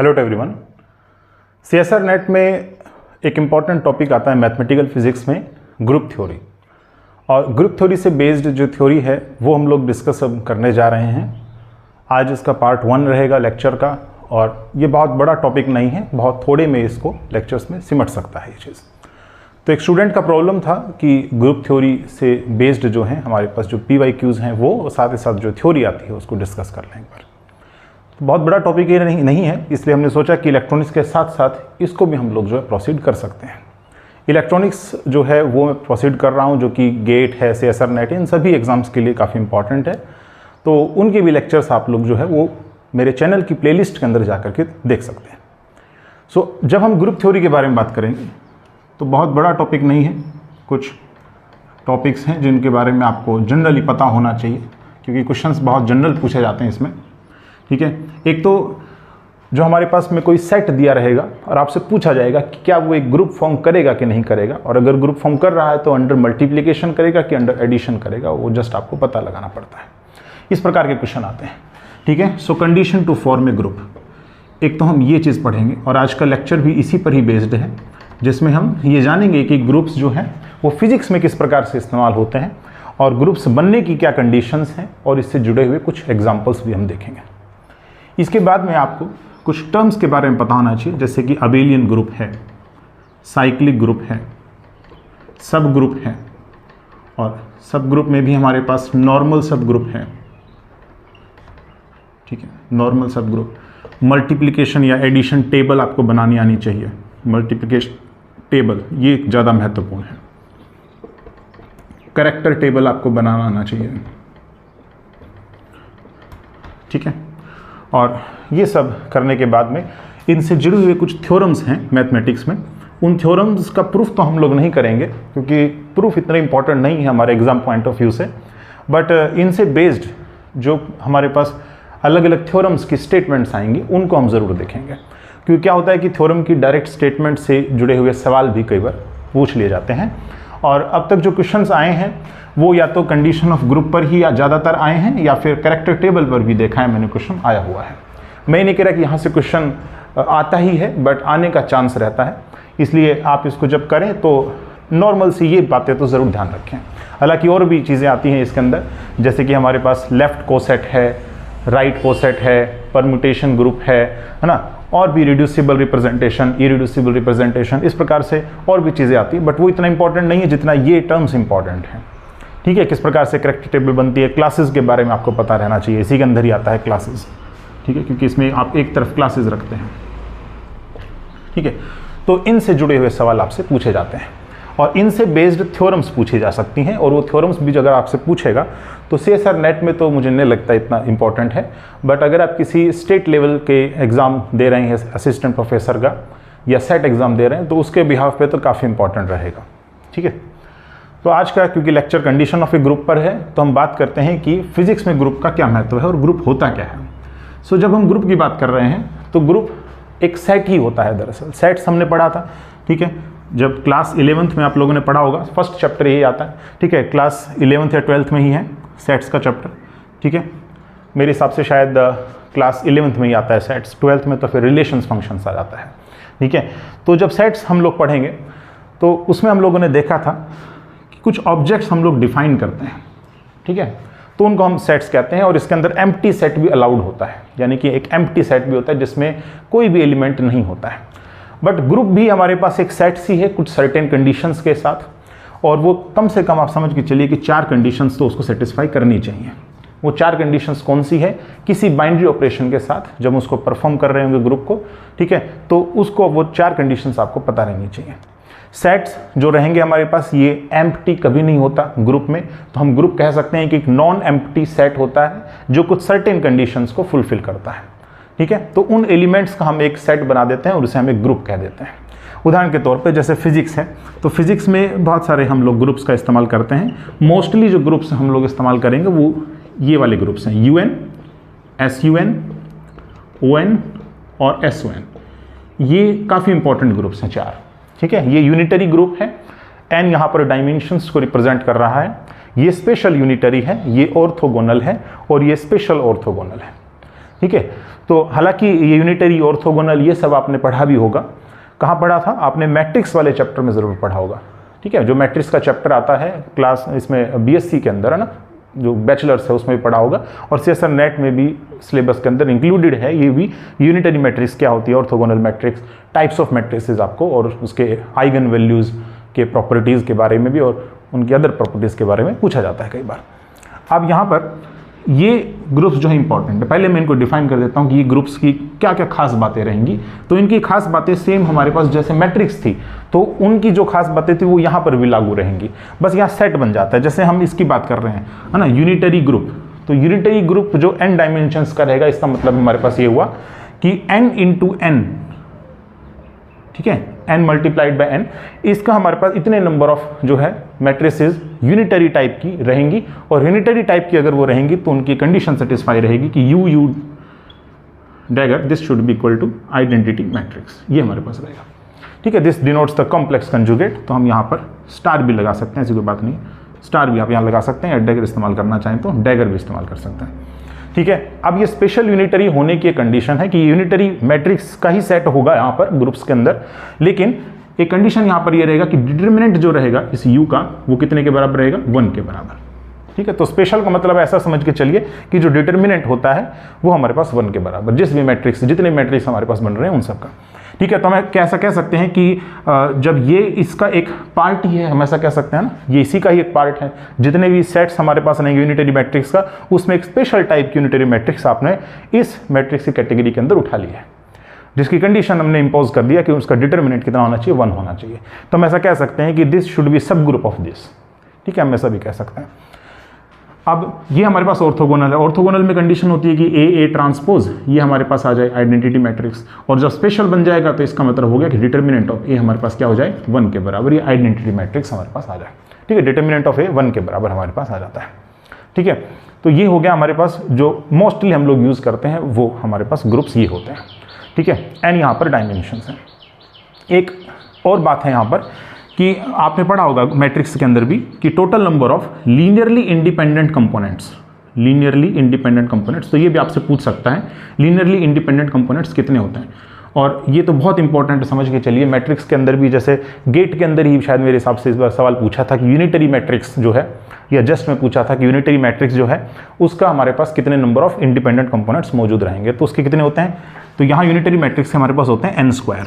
Hello to everyone. CSR net में एक important topic आता है मैथमेटिकल फिजिक्स में, ग्रुप थ्योरी। और ग्रुप थ्योरी से बेस्ड जो थ्योरी है वो हम लोग डिस्कस अब करने जा रहे हैं। आज इसका पार्ट 1 रहेगा लेक्चर का, और ये बहुत बड़ा टॉपिक नहीं है, बहुत थोड़े में इसको लेक्चर्स में सिमट सकता है ये चीज़। तो एक स्टूडेंट का प्रॉब्लम था कि ग्रुप थ्योरी से बेस्ड जो है हमारे पास जो PYQs हैं वो साथ ही साथ जो थ्योरी आती है उसको डिस्कस कर लें एक बार। बहुत बड़ा टॉपिक ये नहीं है, इसलिए हमने सोचा कि इलेक्ट्रॉनिक्स के साथ साथ इसको भी हम लोग जो है प्रोसीड कर सकते हैं। इलेक्ट्रॉनिक्स जो है वो मैं प्रोसीड कर रहा हूँ, जो कि गेट है, सीएसआर नेट, इन सभी एग्जाम्स के लिए काफ़ी इंपॉर्टेंट है। तो उनके भी लेक्चर्स आप लोग जो है वो मेरे चैनल की प्लेलिस्ट के अंदर जा करके देख सकते हैं। सो जब हम ग्रुप थ्योरी के बारे में बात करेंगे तो बहुत बड़ा टॉपिक नहीं है, कुछ टॉपिक्स हैं जिनके बारे में आपको जनरली पता होना चाहिए, क्योंकि क्वेश्चंस बहुत जनरल पूछे जाते हैं इसमें। ठीक है, एक तो जो हमारे पास में कोई सेट दिया रहेगा और आपसे पूछा जाएगा कि क्या वो एक ग्रुप फॉर्म करेगा कि नहीं करेगा, और अगर ग्रुप फॉर्म कर रहा है तो अंडर मल्टीप्लिकेशन करेगा कि अंडर एडिशन करेगा, वो जस्ट आपको पता लगाना पड़ता है। इस प्रकार के क्वेश्चन आते हैं। ठीक है, so condition to form a group, एक तो हम ये चीज़ पढ़ेंगे, और आज का लेक्चर भी इसी पर ही बेस्ड है, जिसमें हम ये जानेंगे कि ग्रुप्स जो हैं वो फिजिक्स में किस प्रकार से इस्तेमाल होते हैं, और ग्रुप्स बनने की क्या कंडीशंस हैं, और इससे जुड़े हुए कुछ एग्जांपल्स भी हम देखेंगे। इसके बाद में आपको कुछ टर्म्स के बारे में पता होना चाहिए, जैसे कि अबेलियन ग्रुप है, साइक्लिक ग्रुप है, सब ग्रुप है, और सब ग्रुप में भी हमारे पास नॉर्मल सब ग्रुप है। ठीक है, नॉर्मल सब ग्रुप। मल्टीप्लिकेशन या एडिशन टेबल आपको बनानी आनी चाहिए, मल्टीप्लिकेशन टेबल ये ज़्यादा महत्वपूर्ण है। कैरेक्टर टेबल आपको बनाना आना चाहिए। ठीक है, और ये सब करने के बाद में इनसे जुड़े हुए कुछ थ्योरम्स हैं मैथमेटिक्स में। उन थ्योरम्स का प्रूफ तो हम लोग नहीं करेंगे, क्योंकि प्रूफ इतना इंपॉर्टेंट नहीं है हमारे एग्जाम पॉइंट ऑफ व्यू से, बट इनसे बेस्ड जो हमारे पास अलग अलग थ्योरम्स की स्टेटमेंट्स आएंगी उनको हम ज़रूर देखेंगे। क्योंकि क्या होता है कि थ्योरम की डायरेक्ट स्टेटमेंट से जुड़े हुए सवाल भी कई बार पूछ लिए जाते हैं, और अब तक जो क्वेश्चंस आए हैं वो या तो कंडीशन ऑफ ग्रुप पर ही या ज़्यादातर आए हैं, या फिर कैरेक्टर टेबल पर भी देखा है मैंने क्वेश्चन आया हुआ है। मैं नहीं कह रहा कि यहाँ से क्वेश्चन आता ही है, बट आने का चांस रहता है, इसलिए आप इसको जब करें तो नॉर्मल सी ये बातें तो ज़रूर ध्यान रखें। हालांकि और भी चीज़ें आती हैं इसके अंदर, जैसे कि हमारे पास लेफ्ट कोसेट है, राइट कोसेट है, परम्यूटेशन ग्रुप है ना, और भी रिड्यूसिबल रिप्रेजेंटेशन, इरिड्यूसिबल रिप्रेजेंटेशन, इस प्रकार से और भी चीज़ें आती हैं, बट वो इतना इंपॉर्टेंट नहीं है जितना ये टर्म्स इंपॉर्टेंट हैं। ठीक है, किस प्रकार से कैरेक्टर टेबल बनती है, क्लासेस के बारे में आपको पता रहना चाहिए, इसी के अंदर ही आता है क्लासेस। ठीक है, क्योंकि इसमें आप एक तरफ क्लासेस रखते हैं। ठीक है, तो इनसे जुड़े हुए सवाल आपसे पूछे जाते हैं, और इनसे बेस्ड थ्योरम्स पूछी जा सकती हैं, और वो थ्योरम्स भी अगर आपसे पूछेगा तो सीएसआर नेट में तो मुझे नहीं लगता इतना इंपॉर्टेंट है, बट अगर आप किसी स्टेट लेवल के एग्ज़ाम दे रहे हैं असिस्टेंट प्रोफेसर का, या सेट एग्ज़ाम दे रहे हैं, तो उसके बिहाफ पे तो काफ़ी इंपॉर्टेंट रहेगा। ठीक है, तो आज का क्योंकि lecture condition of A group पर है, तो हम बात करते हैं कि फिजिक्स में ग्रुप का क्या महत्व है और ग्रुप होता क्या है। सो जब हम ग्रुप की बात कर रहे हैं तो ग्रुप एक सेट ही होता है। दरअसल सेट्स हमने पढ़ा था। ठीक है, जब क्लास 11th में आप लोगों ने पढ़ा होगा, फर्स्ट चैप्टर यही आता है। ठीक है, क्लास 11th या 12th में ही है सेट्स का चैप्टर। ठीक है, मेरे हिसाब से शायद क्लास 11th में ही आता है सेट्स, 12th में तो फिर रिलेशंस फंक्शंस आ जाता है। ठीक है, तो जब सेट्स हम लोग पढ़ेंगे तो उसमें हम लोगों ने देखा था कि कुछ ऑब्जेक्ट्स हम लोग डिफाइन करते हैं। ठीक है, तो उनको हम सेट्स कहते हैं, और इसके अंदर एम्प्टी सेट भी अलाउड होता है, यानी कि एक एम्प्टी सेट भी होता है जिसमें कोई भी एलिमेंट नहीं होता है। बट ग्रुप भी हमारे पास एक सेट सी है कुछ सर्टेन कंडीशंस के साथ, और वो कम से कम आप समझ के चलिए कि 4 कंडीशंस तो उसको सेटिस्फाई करनी चाहिए। वो 4 कंडीशंस कौन सी है, किसी बाइनरी ऑपरेशन के साथ जब उसको परफॉर्म कर रहे होंगे ग्रुप को, ठीक है, तो उसको वो 4 कंडीशंस आपको पता रहनी चाहिए। सेट्स जो रहेंगे हमारे पास ये एम्प्टी कभी नहीं होता ग्रुप में, तो हम ग्रुप कह सकते हैं कि एक नॉन एम्प्टी सेट होता है जो कुछ सर्टेन कंडीशंस को फुलफिल करता है। ठीक है, तो उन एलिमेंट्स का हम एक सेट बना देते हैं और उसे हम एक ग्रुप कह देते हैं। उदाहरण के तौर पे जैसे फिजिक्स है, तो फिजिक्स में बहुत सारे हम लोग ग्रुप्स का इस्तेमाल करते हैं। मोस्टली जो ग्रुप्स हम लोग इस्तेमाल करेंगे वो ये वाले ग्रुप्स हैं, UN, SUN, ON और SON। ये काफ़ी इंपॉर्टेंट ग्रुप्स हैं 4। ठीक है, ये यूनिटरी ग्रुप है, n यहाँ पर डायमेंशंस को रिप्रेजेंट कर रहा है। ये स्पेशल यूनिटरी है, ये ऑर्थोगोनल है, और ये स्पेशल ऑर्थोगोनल है। ठीक है। तो हालांकि ये यूनिटरी, ऑर्थोगोनल, ये सब आपने पढ़ा भी होगा। कहाँ पढ़ा था आपने? मैट्रिक्स वाले चैप्टर में ज़रूर पढ़ा होगा। ठीक है, जो मैट्रिक्स का चैप्टर आता है क्लास इसमें बीएससी के अंदर है ना, जो बैचलर्स है उसमें भी पढ़ा होगा, और सीएसआर नेट में भी सिलेबस के अंदर इंक्लूडेड है ये भी। यूनिटरी मैट्रिक्स क्या होती है, orthogonal matrix, types of matrices आपको, और उसके आइगन वैल्यूज़ के प्रॉपर्टीज़ के बारे में भी और उनकी अदर प्रॉपर्टीज़ के बारे में पूछा जाता है कई बार। अब यहाँ पर ये ग्रुप्स जो है इंपॉर्टेंट है, पहले मैं इनको डिफाइन कर देता हूँ कि ये ग्रुप्स की क्या क्या खास बातें रहेंगी। तो इनकी खास बातें सेम हमारे पास जैसे मैट्रिक्स थी, तो उनकी जो खास बातें थी वो यहाँ पर भी लागू रहेंगी, बस यहाँ सेट बन जाता है। जैसे हम इसकी बात कर रहे हैं, है ना, यूनिटरी ग्रुप। तो यूनिटरी ग्रुप जो n डायमेंशंस का रहेगा, इसका मतलब हमारे पास ये हुआ कि n इंटू n, ठीक है, n मल्टीप्लाइड बाय n, इसका हमारे पास इतने नंबर ऑफ जो है मैट्रिसेस यूनिटरी टाइप की रहेंगी। और यूनिटरी टाइप की अगर वो रहेंगी तो उनकी कंडीशन सेटिस्फाई रहेगी कि U dagger this should be equal to identity matrix, ये हमारे पास रहेगा। ठीक है, this denotes the complex conjugate. तो हम यहाँ पर स्टार भी लगा सकते हैं, ऐसी कोई बात नहीं, स्टार भी आप यहाँ लगा सकते हैं, या डैगर इस्तेमाल करना चाहें तो डैगर भी इस्तेमाल कर सकते हैं। ठीक है, अब ये स्पेशल यूनिटरी होने की कंडीशन है कि यूनिटरी मैट्रिक्स का ही सेट होगा यहाँ पर ग्रुप्स के अंदर, लेकिन एक कंडीशन यहाँ पर ये रहेगा कि डिटरमिनेंट जो रहेगा इस u का वो कितने के बराबर रहेगा? 1 के बराबर। ठीक है, तो स्पेशल का मतलब ऐसा समझ के चलिए कि जो डिटरमिनेंट होता है वो हमारे पास 1 के बराबर, जिस भी मैट्रिक्स, जितने मैट्रिक्स हमारे पास बन रहे हैं उन सब का। ठीक है, तो हम कैसा कह सकते हैं कि जब ये इसका एक पार्ट ही है, हम ऐसा कह सकते हैं ना, ये इसी का ही एक पार्ट है। जितने भी सेट्स हमारे पास रहेंगे यूनिटरी मैट्रिक्स का, उसमें एक स्पेशल टाइप की यूनिटरी मैट्रिक्स आपने इस मैट्रिक्स की कैटेगरी के अंदर उठा लिया है, जिसकी कंडीशन हमने इंपोज कर दिया कि उसका डिटरमिनेंट कितना होना चाहिए? 1 होना चाहिए। तो हम ऐसा कह सकते हैं कि दिस शुड बी सब ग्रुप ऑफ दिस। ठीक है, हम ऐसा भी कह सकते हैं। अब ये हमारे पास ऑर्थोगोनल है। ऑर्थोगोनल में कंडीशन होती है कि ए ट्रांसपोज ये हमारे पास आ जाए आइडेंटिटी मैट्रिक्स, और जब स्पेशल बन जाएगा तो इसका मतलब हो गया कि डिटरमिनेंट ऑफ ए हमारे पास क्या हो जाए? 1 के बराबर, ये आइडेंटिटी मैट्रिक्स हमारे पास आ जाए। ठीक है, डिटरमिनेंट ऑफ ए 1 के बराबर हमारे पास आ जाता है। ठीक है, तो ये हो गया हमारे पास जो मोस्टली हम लोग यूज़ करते हैं, वो हमारे पास ग्रुप्स ये होते हैं। ठीक है, एंड यहाँ पर डायमेंशंस हैं। एक और बात है यहाँ पर कि आपने पढ़ा होगा मैट्रिक्स के अंदर भी कि total number of linearly independent components, linearly independent components, तो ये भी आपसे पूछ सकता है लीनियरली इंडिपेंडेंट कंपोनेंट्स कितने होते हैं। और ये तो बहुत इंपॉर्टेंट समझ के चलिए, मैट्रिक्स के अंदर भी, जैसे गेट के अंदर ही शायद मेरे हिसाब से इस बार सवाल पूछा था कि यूनिटरी मैट्रिक्स जो है, या जस्ट में पूछा था कि यूनिटरी मैट्रिक्स जो है उसका हमारे पास कितने नंबर ऑफ इंडिपेंडेंट कंपोनेंट्स मौजूद रहेंगे, तो उसके कितने होते हैं? तो यहाँ यूनिटरी मैट्रिक्स हमारे पास होते हैं n²।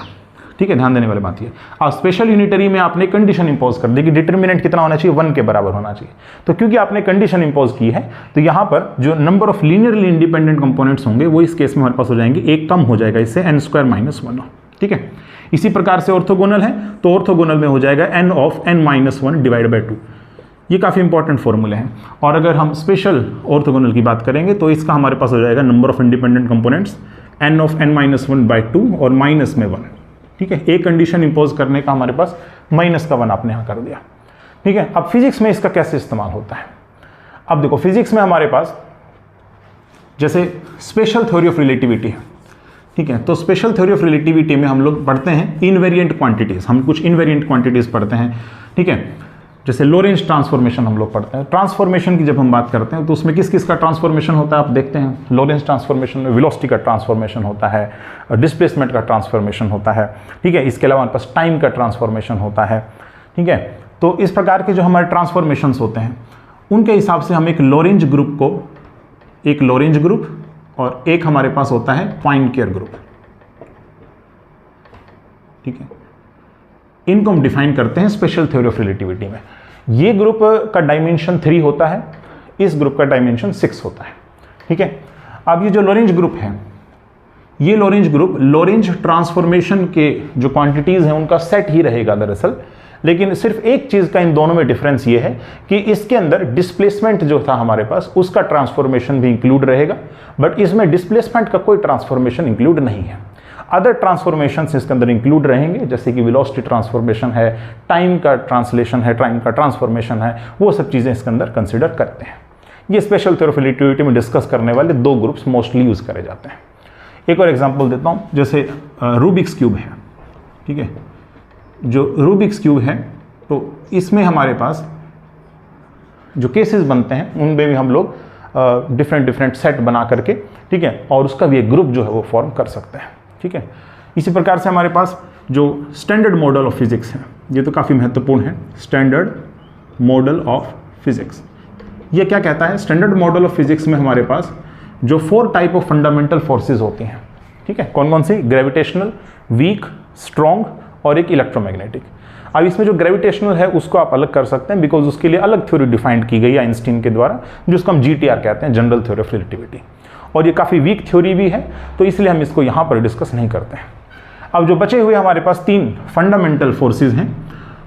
ठीक है, ध्यान देने वाली बात ये। अब स्पेशल यूनिटरी में आपने कंडीशन इंपोज कर दी कि डिटरमिनेंट कितना होना चाहिए? 1 के बराबर होना चाहिए। तो क्योंकि आपने कंडीशन इंपोज की है, तो यहाँ पर जो number of linearly independent components होंगे वो इस केस में हमारे पास हो जाएंगे, एक कम हो जाएगा इससे, n² - 1। ठीक है, इसी प्रकार से ऑर्थोगोनल है, तो ऑर्थोगोनल में हो जाएगा n of n - 1 divide by 2। ये काफ़ी इंपॉर्टेंट फॉर्मूले हैं। और अगर हम स्पेशल ऑर्थोगोनल की बात करेंगे तो इसका हमारे पास हो जाएगा number of independent components n of n - 1 by 2 और माइनस में 1। ठीक है, एक कंडीशन इंपोज करने का हमारे पास -1 आपने यहाँ कर दिया। ठीक है, अब फिजिक्स में इसका कैसे इस्तेमाल होता है? अब देखो, फिजिक्स में हमारे पास जैसे स्पेशल थ्योरी ऑफ रिलेटिविटी है। ठीक है, तो स्पेशल थ्योरी ऑफ रिलेटिविटी में हम लोग पढ़ते हैं इनवेरिएंट क्वांटिटीज, हम कुछ इनवेरिएंट क्वांटिटीज पढ़ते हैं। ठीक है, जैसे लोरेंज ट्रांसफॉर्मेशन हम लोग पढ़ते हैं। ट्रांसफॉर्मेशन की जब हम बात करते हैं तो उसमें किस किस का ट्रांसफॉर्मेशन होता है आप देखते हैं। लोरेंज ट्रांसफॉर्मेशन में वेलोसिटी का ट्रांसफॉर्मेशन होता है, डिस्प्लेसमेंट का ट्रांसफॉर्मेशन होता है। ठीक है, इसके अलावा हमारे पास टाइम का ट्रांसफॉर्मेशन होता है। ठीक है, तो इस प्रकार के जो हमारे ट्रांसफॉर्मेशंस होते हैं उनके हिसाब से हम एक लोरेंज ग्रुप को, एक लोरेंज ग्रुप और एक हमारे पास होता है पॉइंटियर ग्रुप। ठीक है, इनको हम डिफाइन करते हैं स्पेशल थ्योरी ऑफ रिलेटिविटी में। ये ग्रुप का डायमेंशन 3 होता है, इस ग्रुप का डायमेंशन 6 होता है। ठीक है, अब ये जो लोरेंज ग्रुप है, ये लोरेंज ग्रुप लोरेंज ट्रांसफॉर्मेशन के जो क्वांटिटीज हैं उनका सेट ही रहेगा दरअसल, लेकिन सिर्फ एक चीज का इन दोनों में डिफरेंस ये है कि इसके अंदर डिस्प्लेसमेंट जो था हमारे पास उसका ट्रांसफॉर्मेशन भी इंक्लूड रहेगा, बट इसमें डिस्प्लेसमेंट का कोई ट्रांसफॉर्मेशन इंक्लूड नहीं है। अदर ट्रांसफॉर्मेशन इसके अंदर इंक्लूड रहेंगे, जैसे कि वेलोसिटी ट्रांसफॉर्मेशन है, टाइम का ट्रांसलेशन है, टाइम का ट्रांसफॉर्मेशन है, वो सब चीज़ें इसके अंदर कंसिडर करते हैं। ये स्पेशल थ्योरी ऑफ रिलेटिविटी में डिस्कस करने वाले 2 ग्रुप्स मोस्टली यूज करे जाते हैं। एक और एग्जांपल देता हूँ, जैसे रूबिक्स क्यूब है। ठीक है, जो रूबिक्स क्यूब है तो इसमें हमारे पास जो केसेस बनते हैं उनमें भी हम लोग डिफरेंट डिफरेंट सेट बना करके, ठीक है, और उसका भी एक ग्रुप जो है वो फॉर्म कर सकते हैं, ठीक है। इसी प्रकार से हमारे पास जो स्टैंडर्ड मॉडल ऑफ फिजिक्स है, ये तो काफ़ी महत्वपूर्ण है। स्टैंडर्ड मॉडल ऑफ फिजिक्स ये क्या कहता है? स्टैंडर्ड मॉडल ऑफ फिजिक्स में हमारे पास जो 4 टाइप ऑफ फंडामेंटल फोर्सेज होती हैं, ठीक है, कौन कौन सी? ग्रेविटेशनल, वीक, स्ट्रॉन्ग और एक इलेक्ट्रोमैग्नेटिक। अब इसमें जो ग्रेविटेशनल है उसको आप अलग कर सकते हैं, बिकॉज उसके लिए अलग थ्योरी डिफाइंड की गई है आइंस्टीन के द्वारा, जिसको हम GTR कहते हैं, जनरल थ्योरी ऑफ रिलेटिविटी, और ये काफ़ी वीक थ्योरी भी है, तो इसलिए हम इसको यहाँ पर डिस्कस नहीं करते हैं। अब जो बचे हुए हमारे पास 3 फंडामेंटल फोर्सेज हैं,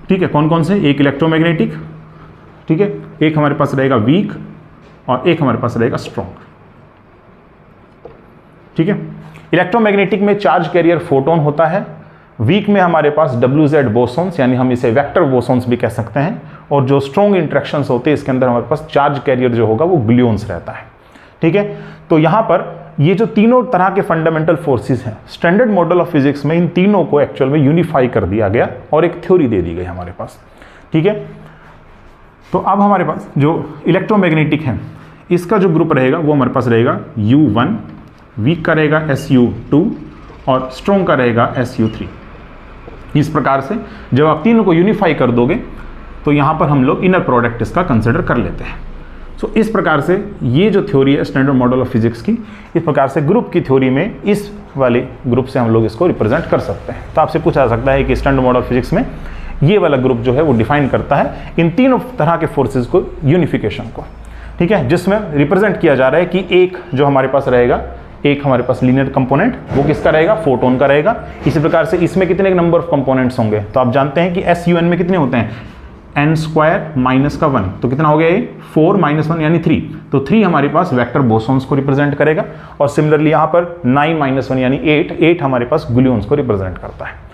ठीक है, कौन कौन से? एक इलेक्ट्रोमैग्नेटिक, ठीक है, एक हमारे पास रहेगा वीक और एक हमारे पास रहेगा स्ट्रॉन्ग, ठीक है। इलेक्ट्रोमैग्नेटिक में चार्ज कैरियर फोटोन होता है, वीक में हमारे पास WZ बोसॉन्स, यानी हम इसे वेक्टर बोसॉन्स भी कह सकते हैं, और जो स्ट्रॉन्ग इंटरेक्शंस होते हैं इसके अंदर हमारे पास चार्ज कैरियर जो होगा वो ग्लून्स रहता है, ठीक है। तो यहाँ पर ये जो तीनों तरह के फंडामेंटल फोर्सेस हैं, स्टैंडर्ड मॉडल ऑफ फिजिक्स में इन तीनों को एक्चुअल में यूनिफाई कर दिया गया और एक थ्योरी दे दी गई हमारे पास, ठीक है। तो अब हमारे पास जो इलेक्ट्रोमैग्नेटिक है इसका जो ग्रुप रहेगा वो हमारे पास रहेगा U1, वीक का रहेगा SU2 और स्ट्रॉन्ग का रहेगा SU3। इस प्रकार से जब आप तीनों को यूनिफाई कर दोगे तो यहाँ पर हम लोग इनर प्रोडक्ट इसका कंसिडर कर लेते हैं। सो इस प्रकार से ये जो थ्योरी है स्टैंडर्ड मॉडल ऑफ फिजिक्स की, इस प्रकार से ग्रुप की थ्योरी में इस वाले ग्रुप से हम लोग इसको रिप्रेजेंट कर सकते हैं। तो आपसे पूछा जा सकता है कि स्टैंडर्ड मॉडल ऑफ फिजिक्स में ये वाला ग्रुप जो है वो डिफाइन करता है इन तीनों तरह के फोर्सेज को, यूनिफिकेशन को, ठीक है, जिसमें रिप्रेजेंट किया जा रहा है कि एक जो हमारे पास रहेगा, एक हमारे पास लीनियर कंपोनेंट, वो किसका रहेगा? फोटोन का रहेगा। इसी प्रकार से इसमें कितने नंबर ऑफ कंपोनेंट्स होंगे? तो आप जानते हैं कि SUN में कितने होते हैं? n² माइनस का 1, तो कितना हो गया ये? 4 - 1 यानी 3। तो 3 हमारे पास वेक्टर बोसॉन्स को रिप्रेजेंट करेगा, और सिमिलरली यहाँ पर 9 - 1 यानी 8 हमारे पास ग्लून्स को रिप्रेजेंट करता है।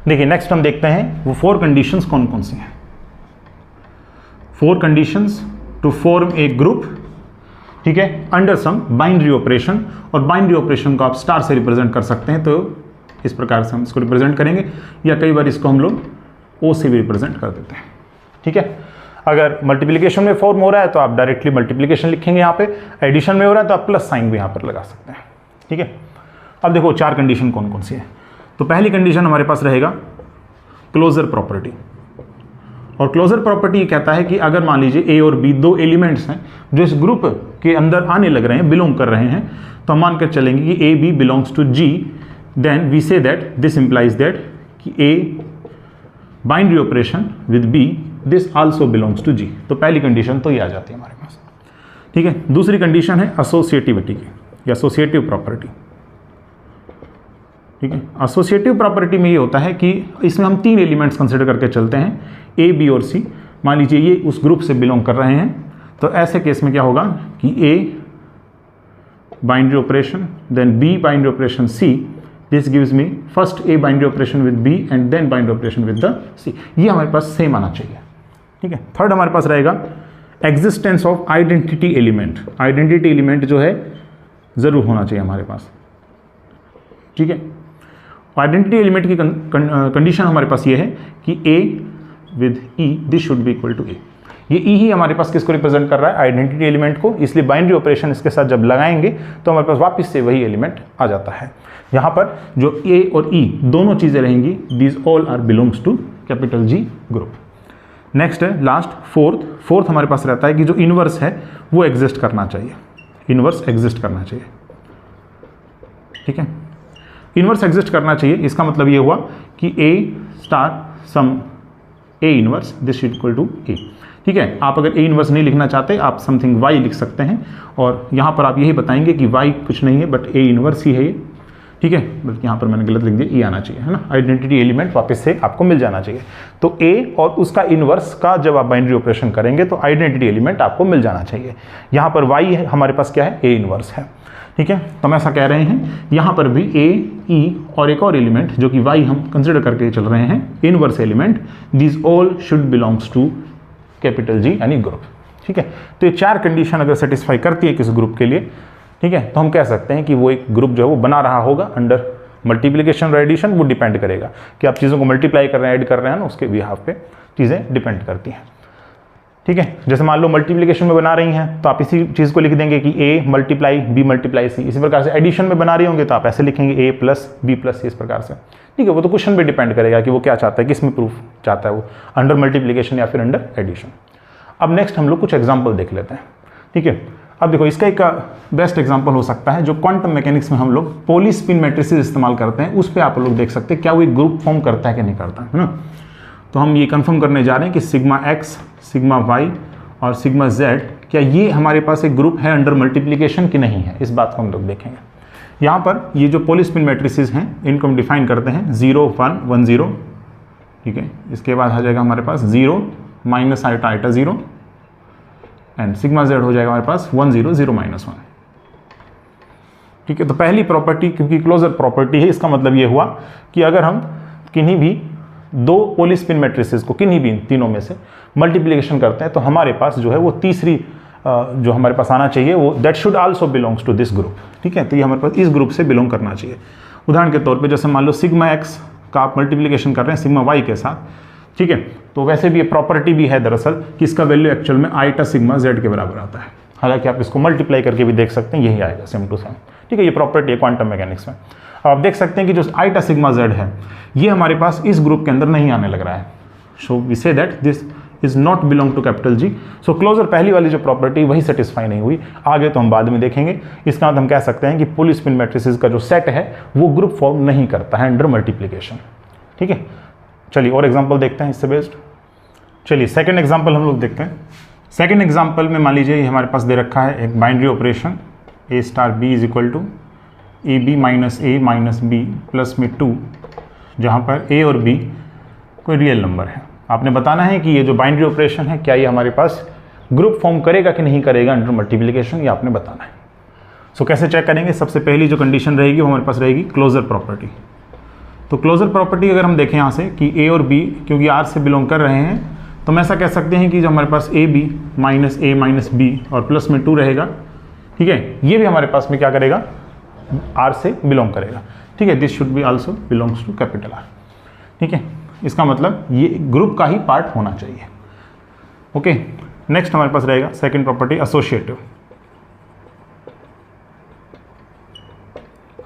देखिए नेक्स्ट हम देखते हैं वो 4 कंडीशंस कौन कौन सी हैं। 4 conditions to form a group, ठीक है, अंडर सम बाइनरी ऑपरेशन, और बाइनरी ऑपरेशन को आप स्टार से रिप्रेजेंट कर सकते हैं। तो इस प्रकार से हम इसको रिप्रेजेंट करेंगे, या कई बार इसको हम लोग O से भी रिप्रेजेंट कर देते हैं, ठीक है। अगर मल्टीप्लिकेशन में फॉर्म हो रहा है तो आप डायरेक्टली मल्टीप्लिकेशन लिखेंगे यहाँ पे, एडिशन में हो रहा है तो आप प्लस साइन भी यहाँ पर लगा सकते हैं, ठीक है। अब देखो 4 कंडीशन कौन कौन सी है। तो पहली कंडीशन हमारे पास रहेगा क्लोजर प्रॉपर्टी, और क्लोजर प्रॉपर्टी कहता है कि अगर मान लीजिए A और B 2 एलिमेंट्स हैं जो इस ग्रुप के अंदर आने लग रहे हैं, बिलोंग कर रहे हैं, तो हम मानकर चलेंगे कि A B belongs to G, then we say that this implies that कि A binary operation with B this also belongs to G। तो पहली कंडीशन तो ये आ जाती है हमारे पास, ठीक है। दूसरी कंडीशन है एसोसिएटिविटी की, या एसोसिएटिव प्रॉपर्टी, ठीक है। एसोसिएटिव प्रॉपर्टी में ये होता है कि इसमें हम 3 एलिमेंट्स कंसिडर करके चलते हैं, A B और C। मान लीजिए ये उस ग्रुप से बिलोंग कर रहे हैं, तो ऐसे केस में क्या होगा कि A binary operation, then B binary operation C, this gives me first A binary operation with B and then binary operation with the C। ये हमारे पास सेम आना चाहिए, ठीक है। थर्ड हमारे पास रहेगा existence of identity element. Identity element जो है ज़रूर होना चाहिए हमारे पास, ठीक है। आइडेंटिटी एलिमेंट की कंडीशन हमारे पास ये है कि A with E this should be equal to A। ये E ही हमारे पास किसको रिप्रेजेंट कर रहा है? आइडेंटिटी एलिमेंट को, इसलिए बाइनरी ऑपरेशन इसके साथ जब लगाएंगे तो हमारे पास वापस से वही एलिमेंट आ जाता है। यहाँ पर जो A और E दोनों चीज़ें रहेंगी, these all are belongs to capital G group. Next है लास्ट फोर्थ हमारे पास रहता है कि जो इनवर्स है वो एग्जिस्ट करना चाहिए, इनवर्स एग्जिस्ट करना चाहिए, ठीक है। इनवर्स एग्जिस्ट करना चाहिए, इसका मतलब ये हुआ कि A star some A inverse this equal to A, ठीक है। आप अगर A इनवर्स नहीं लिखना चाहते, आप समथिंग Y लिख सकते हैं, और यहाँ पर आप यही बताएंगे कि Y कुछ नहीं है बट A इनवर्स ही है ये, ठीक है। बल्कि यहाँ पर मैंने गलत लिख दिया, E आना चाहिए, है ना। आइडेंटिटी एलिमेंट वापस से आपको मिल जाना चाहिए। तो A और उसका इनवर्स का जब आप बाइनरी ऑपरेशन करेंगे तो आइडेंटिटी एलिमेंट आपको मिल जाना चाहिए। यहाँ पर Y है हमारे पास क्या है? A इनवर्स है, ठीक है। तो हम ऐसा कह रहे हैं यहाँ पर भी A, E और एक और एलिमेंट जो कि Y हम कंसिडर करके चल रहे हैं, inverse element, this all should belongs to capital G यानी ग्रुप, ठीक है। तो ये 4 कंडीशन अगर सेटिस्फाई करती है किस ग्रुप के लिए, ठीक है, तो हम कह सकते हैं कि वो एक ग्रुप जो है वो बना रहा होगा अंडर मल्टीप्लिकेशन और एडिशन। वो डिपेंड करेगा कि आप चीज़ों को मल्टीप्लाई कर रहे हैं, ऐड कर रहे हैं ना, उसके बिहाफ पे चीज़ें डिपेंड करती हैं। ठीक है। जैसे मान लो मल्टीप्लिकेशन में बना रही हैं तो आप इसी चीज़ को लिख देंगे कि a multiply b multiply c। इसी प्रकार से एडिशन में बना रही होंगे तो आप ऐसे लिखेंगे a plus b plus c, इस प्रकार से। ठीक है, वो तो क्वेश्चन पे डिपेंड करेगा कि वो क्या चाहता है, किस में प्रूफ चाहता है, वो अंडर मल्टीप्लिकेशन या फिर अंडर एडिशन। अब नेक्स्ट हम लोग कुछ एग्जाम्पल देख लेते हैं। ठीक है, अब देखो इसका एक बेस्ट एग्जांपल हो सकता है जो क्वांटम मैकेनिक्स में हम लोग पोली स्पिन मैट्रिसेस इस्तेमाल करते हैं, उस पर आप लोग देख सकते हैं क्या वो एक ग्रुप फॉर्म करता है कि नहीं करता है ना। तो हम ये कंफर्म करने जा रहे हैं कि सिग्मा एक्स, सिग्मा वाई और सिग्मा जेड, क्या ये हमारे पास एक ग्रुप है अंडर मल्टीप्लिकेशन कि नहीं है, इस बात को हम लोग देखेंगे। यहाँ पर ये जो पोली स्पिन मैट्रिसेस हैं इनको हम डिफाइन करते हैं 0 1 1 0। ठीक है, इसके बाद आ जाएगा हमारे पास 0 minus eta eta 0 and sigma z हो जाएगा हमारे पास 1 0 0 माइनस 1। ठीक है, तो पहली प्रॉपर्टी क्योंकि क्लोजर प्रॉपर्टी है, इसका मतलब ये हुआ कि अगर हम किन्हीं भी दो पोली स्पिन मैट्रिसेस को किन्हीं भी तीनों में से मल्टीप्लिकेशन करते हैं तो हमारे पास जो है वो तीसरी जो हमारे पास आना चाहिए वो that should also belongs to this group. ठीक है, तो ये हमारे पास इस ग्रुप से बिलोंग करना चाहिए। उदाहरण के तौर पे जैसे मान लो सिग्मा एक्स का आप मल्टीप्लिकेशन कर रहे हैं सिग्मा वाई के साथ, ठीक है, तो वैसे भी ये प्रॉपर्टी भी है दरअसल कि इसका वैल्यू एक्चुअल में आइटा सिग्मा जेड के बराबर आता है। हालांकि आप इसको मल्टीप्लाई करके भी देख सकते हैं, यही आएगा सेम टू सेम। ठीक है, ये प्रॉपर्टी है क्वांटम मैकेनिक्स में। अब आप देख सकते हैं कि जो आइटा सिग्मा जेड है ये हमारे पास इस ग्रुप के अंदर नहीं आने लग रहा है। So we say that this is not belong to capital G. So closure पहली वाली जो प्रॉपर्टी वही सेटिस्फाई नहीं हुई, आगे तो हम बाद में देखेंगे। इसका मतलब हम कह सकते हैं कि पोली स्पिन मैट्रिसेस का जो सेट है वो ग्रुप फॉर्म नहीं करता है अंडर मल्टीप्लिकेशन। ठीक है, चलिए और एग्जाम्पल देखते हैं इससे बेस्ड। चलिए सेकंड एग्जाम्पल हम लोग देखते हैं। सेकंड एग्जाम्पल में मान लीजिए हमारे पास दे रखा है एक binary operation a star b is equal to A B minus A minus B plus में 2, जहाँ पर a और b कोई रियल नंबर है। आपने बताना है कि ये जो बाइनरी ऑपरेशन है क्या ये हमारे पास ग्रुप फॉर्म करेगा कि नहीं करेगा अंडर मल्टीप्लिकेशन, ये आपने बताना है। सो कैसे चेक करेंगे, सबसे पहली जो कंडीशन रहेगी वो हमारे पास रहेगी क्लोजर प्रॉपर्टी। तो क्लोजर प्रॉपर्टी अगर हम देखें यहाँ से कि a और b क्योंकि r से बिलोंग कर रहे हैं तो हम ऐसा कह सकते हैं कि जो हमारे पास A B minus A minus B और प्लस में 2 रहेगा। ठीक है, ये भी हमारे पास में क्या करेगा, r से बिलोंग करेगा। ठीक है, this should be also belongs to capital R। ठीक है, इसका मतलब ये ग्रुप का ही पार्ट होना चाहिए। ओके, नेक्स्ट हमारे पास रहेगा सेकंड प्रॉपर्टी एसोसिएटिव।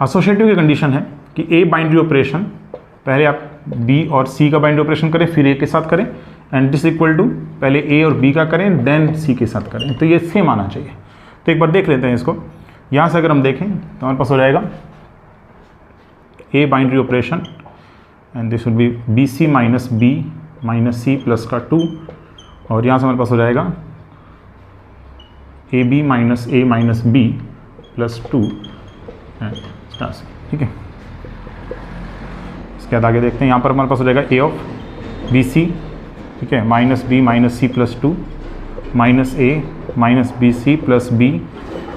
एसोसिएटिव की कंडीशन है कि ए बाइनरी ऑपरेशन पहले आप बी और सी का बाइनरी ऑपरेशन करें फिर ए के साथ करें एंड दिस इक्वल टू पहले ए और बी का करें देन सी के साथ करें, तो ये सेम आना चाहिए। तो एक बार देख लेते हैं इसको। यहाँ से अगर हम देखें तो हमारे पास हो जाएगा a binary operation and this would be B C minus B minus C plus का 2, और यहाँ से हमारे पास हो जाएगा A B minus A minus B plus 2 and star C. ठीक है, इसके बाद आगे देखते हैं। यहाँ पर हमारे पास हो जाएगा ए ऑफ बी सी, ठीक है, minus B minus C plus 2 minus A minus B C plus B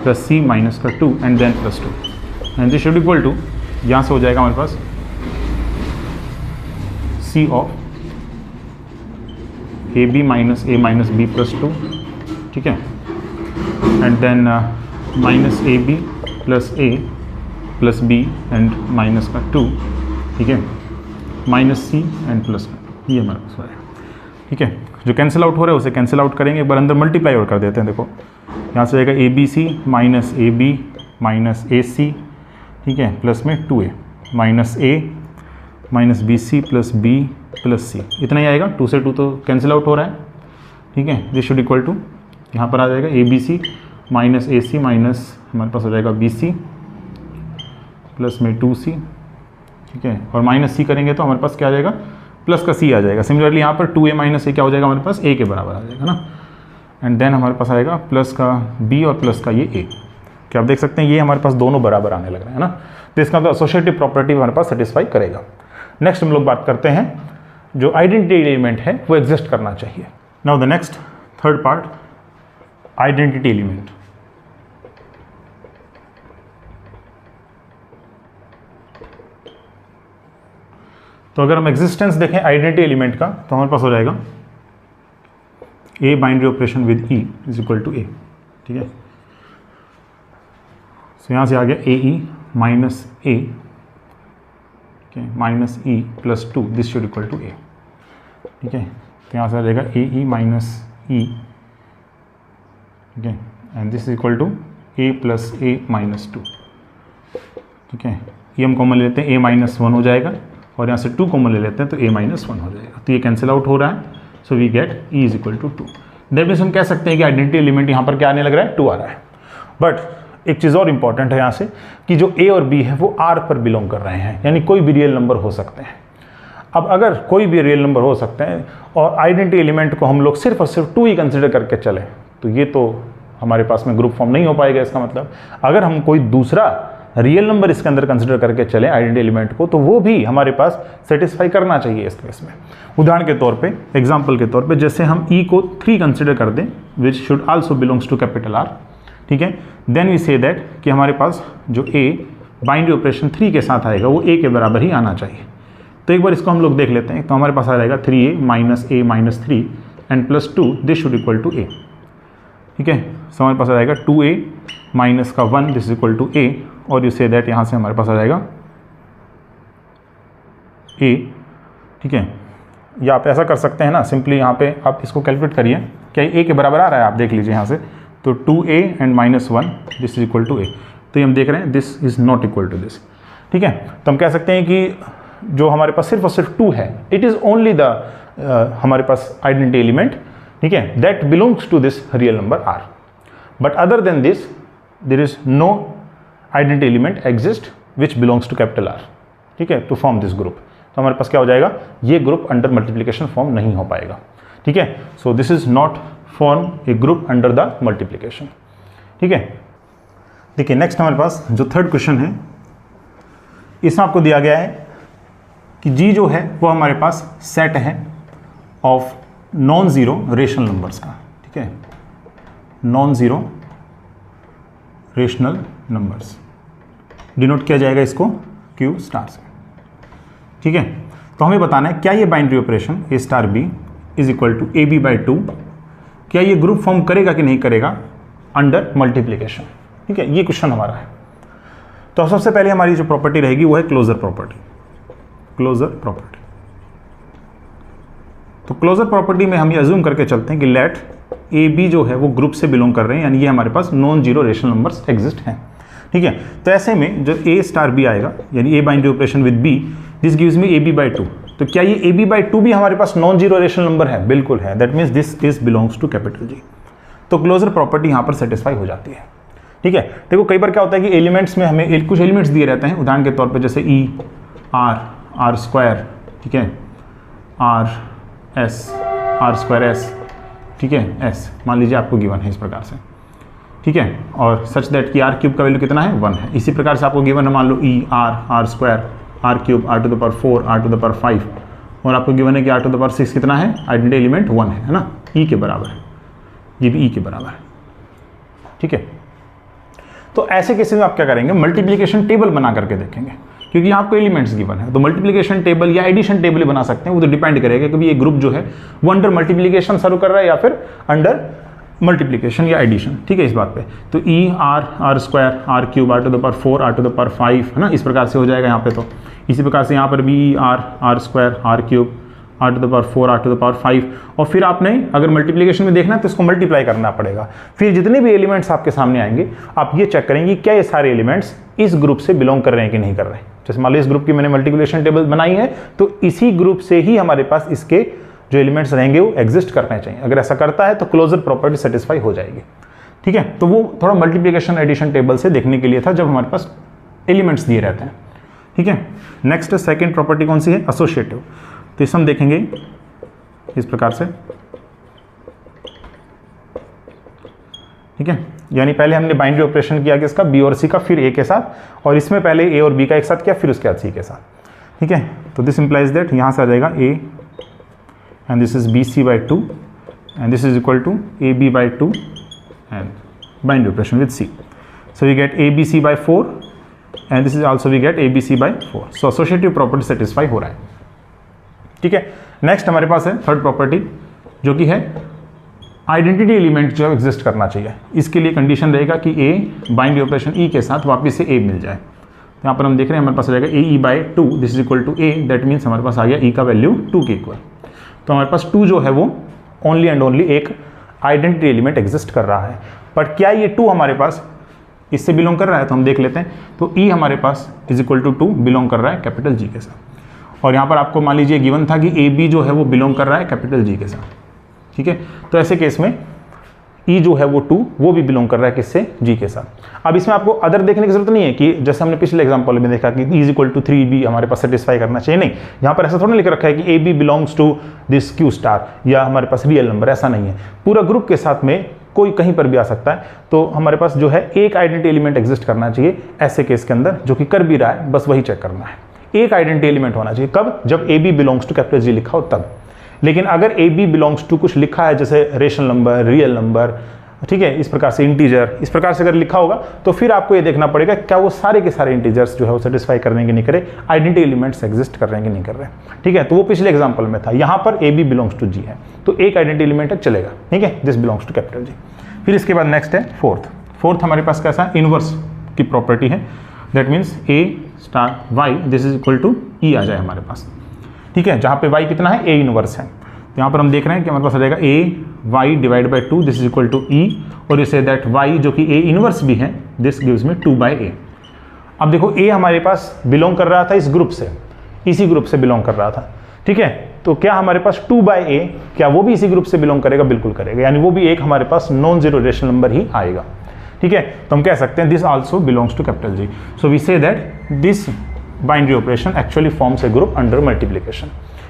plus C minus का 2 and then plus 2 and this should equal to, यहाँ से हो जाएगा हमारे पास C of A B minus A minus B plus 2, ठीक है, and then minus A B plus A plus B and minus का 2, ठीक है, माइनस सी एंड प्लस का 2, ये हमारे पास है। ठीक है, जो कैंसिल आउट हो रहा है उसे कैंसिल आउट करेंगे, एक बार अंदर मल्टीप्लाई और कर देते हैं। देखो यहाँ से जाएगा A B C minus A B minus A C, ठीक है, प्लस में 2a minus A minus B C plus B plus C, इतना ही आएगा। 2 से 2 तो कैंसिल आउट हो रहा है। ठीक है, दिस शुड इक्वल टू, यहाँ पर आ जाएगा A B C minus A C minus हमारे पास हो जाएगा बी सी प्लस में 2c, ठीक है, और माइनस सी करेंगे तो हमारे पास क्या आ जाएगा, प्लस का c आ जाएगा। सिमिलरली यहाँ पर 2a माइनस ए क्या हो जाएगा हमारे पास, a के बराबर आ जाएगा ना, एंड देन हमारे पास आएगा प्लस का b और प्लस का ये a। क्या आप देख सकते हैं ये हमारे पास दोनों बराबर आने लग रहे हैं ना, तो इसका तो एसोसिएटिव प्रॉपर्टी हमारे पास सेटिस्फाई करेगा। नेक्स्ट हम लोग बात करते हैं जो आइडेंटिटी एलिमेंट है वो एग्जिस्ट करना चाहिए। Now the next third part, identity element. तो अगर हम एग्जिस्टेंस देखें आइडेंटिटी एलिमेंट का तो हमारे पास हो जाएगा a binary operation with E is equal to A. ठीक है, सो यहाँ से आ गया A E minus A minus E plus 2, this should equal to A. ठीक है, तो यहाँ से आ जाएगा ए ई माइनस ई ठीक है, and this is equal to a plus a minus 2, ठीक है, ये हम कॉमन ले लेते हैं, a माइनस 1 हो जाएगा और यहाँ से 2 कॉमन ले लेते हैं तो a माइनस 1 हो जाएगा, तो ये कैंसिल आउट हो रहा है, so we get e is equal to 2। That means हम कह सकते हैं कि आइडेंटिटी एलिमेंट यहाँ पर क्या आने लग रहा है, 2 आ रहा है। बट एक चीज़ और इंपॉर्टेंट है यहाँ से कि जो a और b है वो r पर बिलोंग कर रहे हैं, यानी कोई भी रियल नंबर हो सकते हैं। अब अगर कोई भी रियल नंबर हो सकते हैं और आइडेंटिटी एलिमेंट को हम लोग सिर्फ और सिर्फ 2 ही कंसिडर करके चलें, तो ये तो हमारे पास में ग्रुप फॉर्म नहीं हो पाएगा। इसका मतलब अगर हम कोई दूसरा रियल नंबर इसके अंदर कंसिडर करके चले आइडेंटिटी एलिमेंट को, तो वो भी हमारे पास सेटिस्फाई करना चाहिए इस केस में। उदाहरण के तौर पे, एग्जांपल के तौर पे, जैसे हम e को 3 कंसिडर कर दें, which should also belongs to capital R, ठीक है, देन वी से दैट कि हमारे पास जो a बाइनरी ऑपरेशन 3 के साथ आएगा वो a के बराबर ही आना चाहिए। तो एक बार इसको हम लोग देख लेते हैं, तो हमारे पास आ जाएगा 3a minus a minus 3 and plus 2, this should equal to a, ठीक है। सो हमारे पास आ जाएगा 2a माइनस का 1, this is equal to a, और यू से दैट यहाँ से हमारे पास आ जाएगा a, ठीक है। या आप ऐसा कर सकते हैं ना, सिंपली यहाँ पे आप इसको कैलकुलेट करिए, क्या a के बराबर आ रहा है, आप देख लीजिए यहाँ से, तो 2a and minus 1 this is equal to a, तो ये हम देख रहे हैं this is not equal to this, ठीक है। तो हम कह सकते हैं कि जो हमारे पास सिर्फ और सिर्फ 2 है, इट इज़ ओनली द हमारे पास आइडेंटिटी एलिमेंट, ठीक है, that belongs to this real number r, but other than this there is no identity element exist which belongs to capital R, ठीक है, टू फॉर्म दिस ग्रुप। तो हमारे पास क्या हो जाएगा, ये ग्रुप अंडर मल्टीप्लिकेशन फॉर्म नहीं हो पाएगा, ठीक है। So this is not form a group under the multiplication, ठीक है। देखिए नेक्स्ट हमारे पास जो थर्ड क्वेश्चन है, इसमें आपको दिया गया है कि G जो है वो हमारे पास सेट है of non zero rational numbers का, ठीक है, non zero rational numbers, denote किया जाएगा इसको Q स्टार से, ठीक है। तो हमें बताना है क्या ये binary operation A star B is equal to AB by 2, क्या ये ग्रुप फॉर्म करेगा कि नहीं करेगा अंडर मल्टीप्लिकेशन, ठीक है, ये क्वेश्चन हमारा है। तो सबसे पहले हमारी जो प्रॉपर्टी रहेगी वो है क्लोजर प्रॉपर्टी, क्लोजर प्रॉपर्टी। तो क्लोजर प्रॉपर्टी में हम ये अज्यूम करके चलते हैं कि लेट AB जो है वो ग्रुप से बिलोंग कर रहे हैं, यानी ये हमारे पास non zero rational numbers exist हैं, ठीक है। तो ऐसे में जो A स्टार B आएगा, यानी A binary operation with B, this gives me AB by 2, तो क्या ये AB बाई 2 भी हमारे पास नॉन जीरो रेशनल नंबर है, बिल्कुल है, that means this is belongs to capital G। तो क्लोजर प्रॉपर्टी यहाँ पर सेटिस्फाई हो जाती है, ठीक है। देखो कई बार क्या होता है कि एलिमेंट्स में हमें कुछ एलिमेंट्स दिए रहते हैं, उदाहरण के तौर पर जैसे E, R स्क्वायर, ठीक है, R स्क्वायर S, ठीक है, S मान लीजिए आपको गिवन है इस प्रकार से, ठीक है, और सच दैट कि R क्यूब का वैल्यू कितना है, 1 है। इसी प्रकार से आपको गिवन है, मान लो E, R square, R cube, R to the power 4, R to the power 5, और आपको गिवन है कि R टू द पावर 6 कितना है, आइडेंटिटी एलिमेंट 1 है ना, E के बराबर है, ये भी E के बराबर है, ठीक है। तो ऐसे केसेस में आप क्या करेंगे, मल्टीप्लिकेशन टेबल बना करके देखेंगे, क्योंकि आपको एलिमेंट्स गिवन है, तो मल्टीप्लिकेशन टेबल या एडिशन टेबल बना सकते हैं, वो तो डिपेंड करेगा कि ये ग्रुप जो है वो अंडर मल्टीप्लिकेशन सर्व कर रहा है या फिर अंडर मल्टीप्लिकेशन या एडिशन, ठीक है, इस बात पे। तो E, R square, R cube, R to the power 4, R to the power 5, है ना, इस प्रकार से हो जाएगा यहाँ पे। तो इसी प्रकार से यहाँ पर भी R square, R cube, R to the power 4, R to the power 5, और फिर आपने अगर मल्टीप्लिकेशन में देखना है तो इसको मल्टीप्लाई करना पड़ेगा। फिर जितने भी एलिमेंट्स आपके सामने आएंगे आप ये चेक करेंगे क्या ये सारे एलिमेंट्स इस ग्रुप से बिलोंग कर रहे हैं कि नहीं कर रहे हैं। जैसे मान लो इस ग्रुप की मैंने मल्टीप्लिकेशन टेबल बनाई है, तो इसी ग्रुप से ही हमारे पास इसके जो एलिमेंट्स रहेंगे वो एग्जिस्ट करने चाहिए। अगर ऐसा करता है तो क्लोजर प्रॉपर्टी सेटिस्फाई हो जाएगी, ठीक है। तो वो थोड़ा मल्टीप्लिकेशन एडिशन टेबल से देखने के लिए था जब हमारे पास एलिमेंट्स दिए रहते हैं, ठीक है। नेक्स्ट सेकंड प्रॉपर्टी कौन सी है, एसोसिएटिव। तो इस हम देखेंगे इस प्रकार से, ठीक है, यानी पहले हमने बाइनरी ऑपरेशन किया कि इसका B और C का, फिर A के साथ, और इसमें पहले A और B का एक साथ किया, फिर उसके बाद C के साथ, ठीक है। तो दिस इंप्लाइज दैट यहाँ से आ जाएगा A and this is BC by 2 and this is equal to AB by 2 and binary operation with C. So we get ABC by 4 and this is also we get ABC by 4. So associative property satisfy हो रहा है, ठीक है। Next हमारे पास है third property जो कि है आइडेंटिटी एलिमेंट जो एग्जिस्ट करना चाहिए। इसके लिए कंडीशन रहेगा कि A बाइनरी ऑपरेशन E के साथ वापस से A मिल जाए। तो यहाँ पर हम देख रहे हैं हमारे पास रहेगा AE by 2 this is equal to A, that means हमारे पास आ गया E का वैल्यू 2 के इक्वल। तो हमारे पास 2 जो है वो ओनली एंड ओनली एक आइडेंटिटी एलिमेंट एग्जिस्ट कर रहा है। बट क्या ये 2 हमारे पास इससे बिलोंग कर रहा है, तो हम देख लेते हैं। तो ई हमारे पास इज इक्वल टू 2 बिलोंग कर रहा है कैपिटल जी के साथ, और यहाँ पर आपको मान लीजिए गिवन था कि ए बी जो है वो बिलोंग कर रहा है कैपिटल जी के साथ, ठीक है। तो ऐसे केस में ई जो है वो 2 वो भी बिलोंग कर रहा है किससे, जी के साथ। अब इसमें आपको अदर देखने की जरूरत नहीं है कि जैसे हमने पिछले एग्जांपल में देखा कि ई इज इक्वल टू 3b हमारे पास सेटिस्फाई करना चाहिए, नहीं, यहाँ पर ऐसा थोड़ा लिख रखा है कि A B belongs to this Q star या हमारे पास रियल नंबर, ऐसा नहीं है। पूरा ग्रुप के साथ में कोई कहीं पर भी आ सकता है, तो हमारे पास जो है एक आइडेंटिटी एलिमेंट एग्जिस्ट करना चाहिए ऐसे केस के अंदर, जो कि कर भी रहा है, बस वही चेक करना है। एक आइडेंटिटी एलिमेंट होना चाहिए, कब, जब A B belongs to capital G लिखा हो तब। लेकिन अगर ए बी बिलोंग्स टू कुछ लिखा है जैसे रेशनल नंबर, रियल नंबर, ठीक है, इस प्रकार से इंटीजर, इस प्रकार से अगर लिखा होगा तो फिर आपको ये देखना पड़ेगा क्या वो सारे के सारे इंटीजर्स जो है वो सेटिस्फाई करने के नहीं करे, आइडेंटिटी एलिमेंट्स एग्जिस्ट कर रहे हैं कि नहीं कर रहे, ठीक है। तो वो पिछले एग्जांपल में था, यहाँ पर A B belongs to G है, तो एक आइडेंटिटी एलिमेंट है, चलेगा, ठीक है, this belongs to capital G. फिर इसके बाद नेक्स्ट है फोर्थ हमारे पास कैसा है, इनवर्स की प्रॉपर्टी है, that means A star Y this is equal to E आ जाए हमारे पास, ठीक है, जहाँ पे वाई कितना है, ए इनवर्स है। तो यहाँ पर हम देख रहे हैं कि हमारे पास आ जाएगा A Y divide by 2 this is equal to E, और इसे दैट वाई जो कि ए इनवर्स भी है दिस गिव्स में 2 बाई ए। अब देखो ए हमारे पास बिलोंग कर रहा था इस ग्रुप से, इसी ग्रुप से बिलोंग कर रहा था, ठीक है। तो क्या हमारे पास 2 बाई ए, क्या वो भी इसी ग्रुप से बिलोंग करेगा, बिल्कुल करेगा, यानी वो भी एक हमारे पास नॉन जीरो रेशनल नंबर ही आएगा, ठीक है। तो हम कह सकते हैं this also belongs to capital G, so we say that this binary operation actually forms a group under multiplication,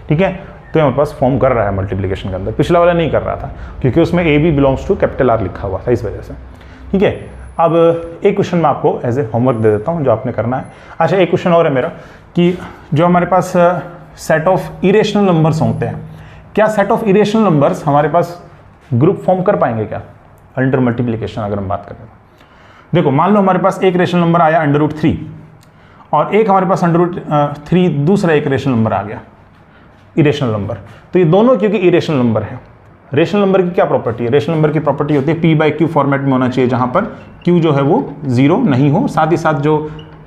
ठीक है। तो हमारे पास फॉर्म कर रहा है मल्टीप्लिकेशन के अंदर, पिछला वाला नहीं कर रहा था क्योंकि उसमें A B belongs to capital R लिखा हुआ था, इस वजह से, ठीक है। अब एक क्वेश्चन मैं आपको एज ए होमवर्क दे देता हूँ जो आपने करना है। अच्छा, एक क्वेश्चन और है मेरा कि जो हमारे पास सेट ऑफ इरेशनल नंबर्स होते हैं, क्या सेट ऑफ इरेशनल नंबर्स हमारे पास ग्रुप फॉर्म कर पाएंगे क्या अंडर मल्टीप्लिकेशन, अगर हम बात करें तो। देखो मान लो हमारे पास एक रेशनल नंबर आया √3 और एक हमारे पास √3 दूसरा एक रेशनल नंबर आ गया इरेशनल नंबर, तो ये दोनों क्योंकि इरेशनल नंबर है। रेशनल नंबर की क्या प्रॉपर्टी है, रेशनल नंबर की प्रॉपर्टी होती है p/q फॉर्मेट में होना चाहिए, जहां पर q जो है वो 0 नहीं हो, साथ ही साथ जो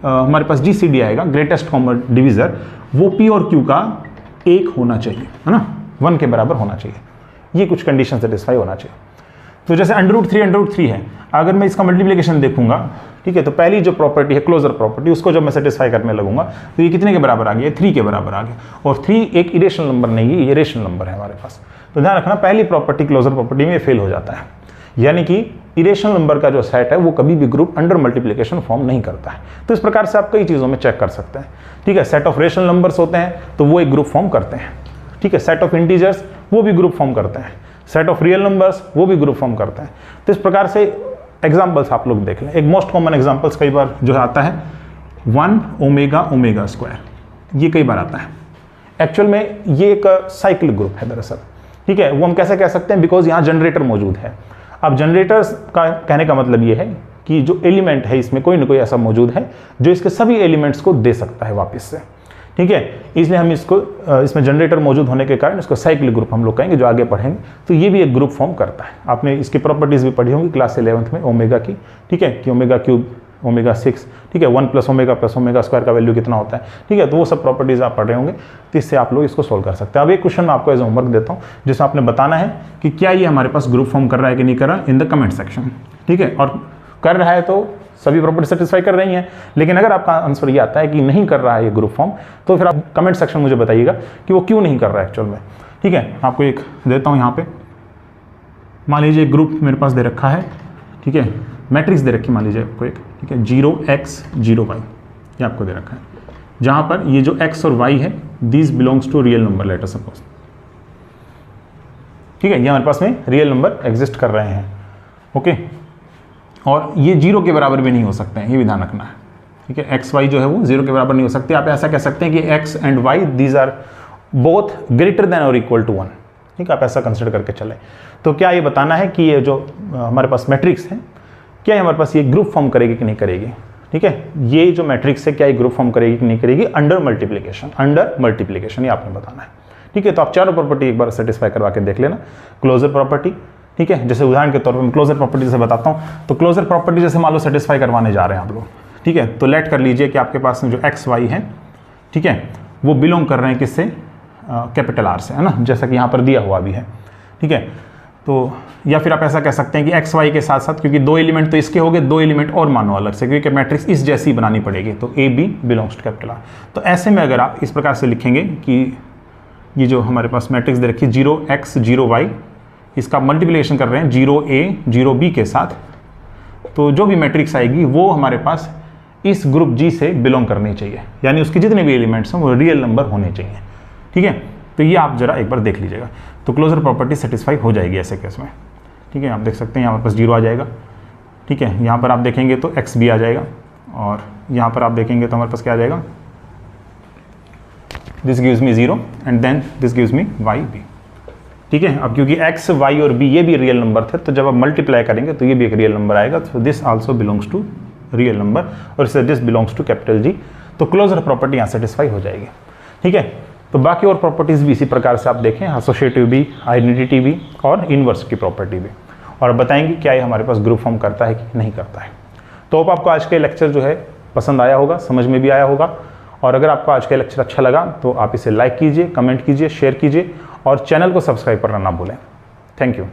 हमारे पास GCD आएगा ग्रेटेस्ट कॉमन डिविजर, वो p और q का 1 होना चाहिए, है ना, 1 के बराबर होना चाहिए, ये कुछ कंडीशन सेटिस्फाई होना चाहिए। तो जैसे √3 है, अगर मैं इसका मल्टीप्लिकेशन देखूंगा, ठीक है, तो पहली जो प्रॉपर्टी है क्लोजर प्रॉपर्टी, उसको जब मैं सेटिस्फाई करने लगूंगा तो ये कितने के बराबर आ गया, 3 के बराबर आ गया, और 3 एक इरेशनल नंबर नहीं है, ये रेशनल नंबर है हमारे पास। तो ध्यान रखना पहली प्रॉपर्टी क्लोजर प्रॉपर्टी में फेल हो जाता है, यानी कि इरेशनल नंबर का जो सेट है वो कभी भी ग्रुप अंडर मल्टीप्लिकेशन फॉर्म नहीं करता है। तो इस प्रकार से आप कई चीज़ों में चेक कर सकते हैं, ठीक है। सेट ऑफ रेशनल नंबर्स होते हैं तो वो एक ग्रुप फॉर्म करते हैं, ठीक है। सेट ऑफ इंटीजर्स वो भी ग्रुप फॉर्म करते हैं, सेट ऑफ रियल नंबर्स वो भी ग्रुप फॉर्म करते हैं। तो इस प्रकार से एग्जाम्पल्स आप लोग देख लें। एक मोस्ट कॉमन एग्जाम्पल्स कई बार जो है आता है 1 ओमेगा स्क्वायर, ये कई बार आता है। एक्चुअल में ये एक साइकिल ग्रुप है दरअसल, ठीक है। वो हम कैसे कह सकते हैं, बिकॉज यहाँ जनरेटर मौजूद है। अब जनरेटर्स का कहने का मतलब ये है कि जो एलिमेंट है इसमें कोई ना कोई ऐसा मौजूद है जो इसके सभी एलिमेंट्स को दे सकता है वापस से, ठीक है। इसलिए हम इसको इसमें जनरेटर मौजूद होने के कारण इसको साइकिल ग्रुप हम लोग कहेंगे, जो आगे पढ़ेंगे। तो ये भी एक ग्रुप फॉर्म करता है। आपने इसकी प्रॉपर्टीज भी पढ़ी होंगी क्लास 11th में ओमेगा की, ठीक है, कि ω3 ω6, ठीक है, 1 + ω + ω² का वैल्यू कितना होता है, ठीक है। तो वो सब प्रॉपर्टीज आप पढ़ रहे होंगे, तो इससे आप लोग इसको सोल्व कर सकते हैं। अब एक क्वेश्चन मैं आपको एज होमवर्क देता हूँ जिसमें आपने बताना है कि क्या ये हमारे पास ग्रुप फॉर्म कर रहा है कि नहीं कर रहा, इन द कमेंट सेक्शन, ठीक है। और कर रहा है तो सभी प्रॉपर्टी सेटिस्फाई कर रही हैं, लेकिन अगर आपका आंसर ये आता है कि नहीं कर रहा है ये ग्रुप फॉर्म, तो फिर आप कमेंट सेक्शन मुझे बताइएगा कि वो क्यों नहीं कर रहा है एक्चुअल में, ठीक है। आपको एक देता हूँ यहाँ पे, मान लीजिए ग्रुप मेरे पास दे रखा है, ठीक है, मैट्रिक्स दे रखी मान लीजिए आपको एक, ठीक है, 0x 0y ये आपको दे रखा है, जहाँ पर ये जो x और y है this belongs to real number, let us suppose, ठीक है, ये हमारे पास में रियल नंबर एग्जिस्ट कर रहे हैं, ओके। और ये 0 के बराबर भी नहीं हो सकते हैं, ये भी ध्यान रखना है, ठीक है। एक्स वाई जो है वो 0 के बराबर नहीं हो सकते। आप ऐसा कह सकते हैं कि x and y these are both greater than और इक्वल टू 1, ठीक है, आप ऐसा कंसिडर करके चलें। तो क्या ये बताना है कि ये जो हमारे पास मैट्रिक्स है, क्या हमारे पास ये ग्रुप फॉर्म करेगी कि नहीं करेगी, ठीक है। ये जो मैट्रिक्स है क्या ये ग्रुप फॉर्म करेगी कि नहीं करेगी अंडर मल्टीप्लिकेशन, ये आपने बताना है, ठीक है। तो आप चारों प्रॉपर्टी एक बार सेटिस्फाई करवा के देख लेना। क्लोजर प्रॉपर्टी, ठीक है, जैसे उदाहरण के तौर पर मैं क्लोजर प्रॉपर्टी जैसे बताता हूँ, तो क्लोजर प्रॉपर्टी जैसे मान लो सेटिस्फाई करवाने जा रहे हैं आप लोग, ठीक है। तो लेट कर लीजिए कि आपके पास में जो एक्स वाई है, ठीक है, वो बिलोंग कर रहे हैं किससे, कैपिटल आर से, है ना, जैसा कि यहाँ पर दिया हुआ भी है, ठीक है। तो या फिर आप ऐसा कह सकते हैं कि एक्स वाई के साथ साथ, क्योंकि 2 एलिमेंट तो इसके हो गए, 2 एलिमेंट और मानो अलग से, क्योंकि मैट्रिक्स इस जैसी बनानी पड़ेगी, तो A B belongs to capital R. तो ऐसे में अगर आप इस प्रकार से लिखेंगे कि ये जो हमारे पास मैट्रिक्स दे रखी है 0x 0y, इसका मल्टीप्लिकेशन कर रहे हैं 0a 0b के साथ, तो जो भी मैट्रिक्स आएगी वो हमारे पास इस ग्रुप G से बिलोंग करनी चाहिए, यानी उसके जितने भी एलिमेंट्स हैं वो रियल नंबर होने चाहिए। ठीक है, तो ये आप जरा एक बार देख लीजिएगा, तो क्लोजर प्रॉपर्टी सेटिस्फाई हो जाएगी ऐसे केस में। ठीक है, आप देख सकते हैं यहाँ पर पास 0 आ जाएगा। ठीक है, यहाँ पर आप देखेंगे तो x भी आ जाएगा, और यहाँ पर आप देखेंगे तो हमारे पास क्या आ जाएगा, this gives me 0 and then this gives me y भी। ठीक है, अब क्योंकि x, y और b ये भी रियल नंबर थे, तो जब आप मल्टीप्लाई करेंगे तो ये भी एक रियल नंबर आएगा, तो this also belongs to real number, और इससे this belongs to capital G, तो क्लोजर प्रॉपर्टी यहाँ सेटिस्फाई हो जाएगी। ठीक है, तो बाकी और प्रॉपर्टीज़ भी इसी प्रकार से आप देखें, एसोसिएटिव भी, आइडेंटिटी भी और इनवर्स की प्रॉपर्टी भी, और बताएंगे क्या ये हमारे पास ग्रुप फॉर्म करता है कि नहीं करता है। तो होप आपको आज का लेक्चर जो है पसंद आया होगा, समझ में भी आया होगा, और अगर आपको आज का लेक्चर अच्छा लगा तो आप इसे लाइक कीजिए, कमेंट कीजिए, शेयर कीजिए, और चैनल को सब्सक्राइब करना ना भूलें। Thank you.